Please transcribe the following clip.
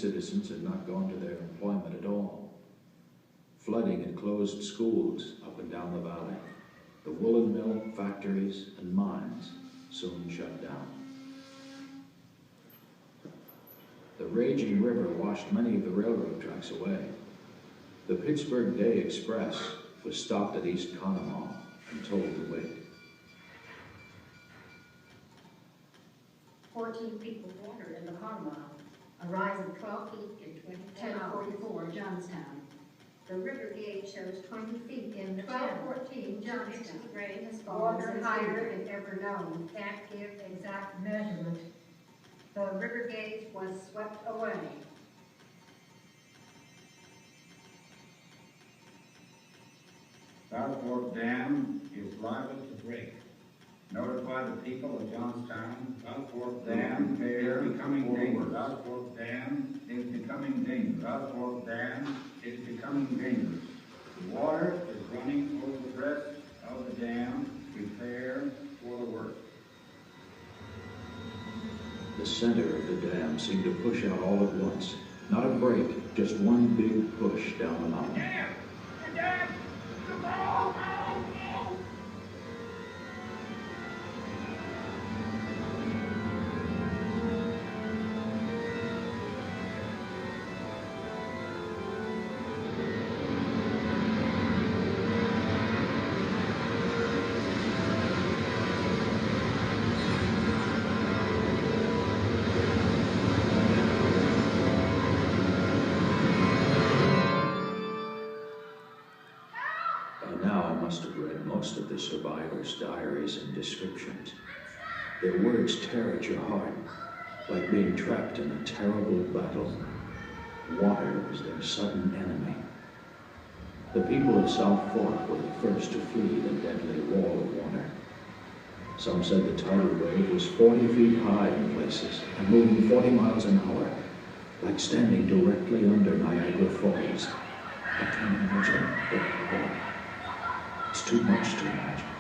citizens had not gone to their employment at all. Flooding had closed schools up and down the valley. The woolen mill, factories, and mines soon shut down. The raging river washed many of the railroad tracks away. The Pittsburgh Day Express was stopped at East Conemaugh and told to wait. 14 people watered in the Conemaugh, a rise of 12 feet in 1044 Johnstown. The river gauge shows 20 feet in 1214 Johnstown. Rain has fallen water higher than ever known. Can't give exact measurement. The river gauge was swept away. South Fork Dam is liable to break. Notify the people of Johnstown. South Fork Dam is becoming dangerous. South Fork Dam is becoming dangerous. South Fork Dam is becoming dangerous. The water is running over the rest of the dam. Prepare for the worst. The center of the dam seemed to push out all at once. Not a break, just one big push down the mountain. Dam! The dam! Go! Must have read most of the survivors' diaries and descriptions. Their words tear at your heart, like being trapped in a terrible battle. Water was their sudden enemy. The people of South Fork were the first to flee the deadly wall of water. Some said the tidal wave was 40 feet high in places and moving 40 miles an hour, like standing directly under Niagara Falls. I can't imagine the horror. It's too much to imagine.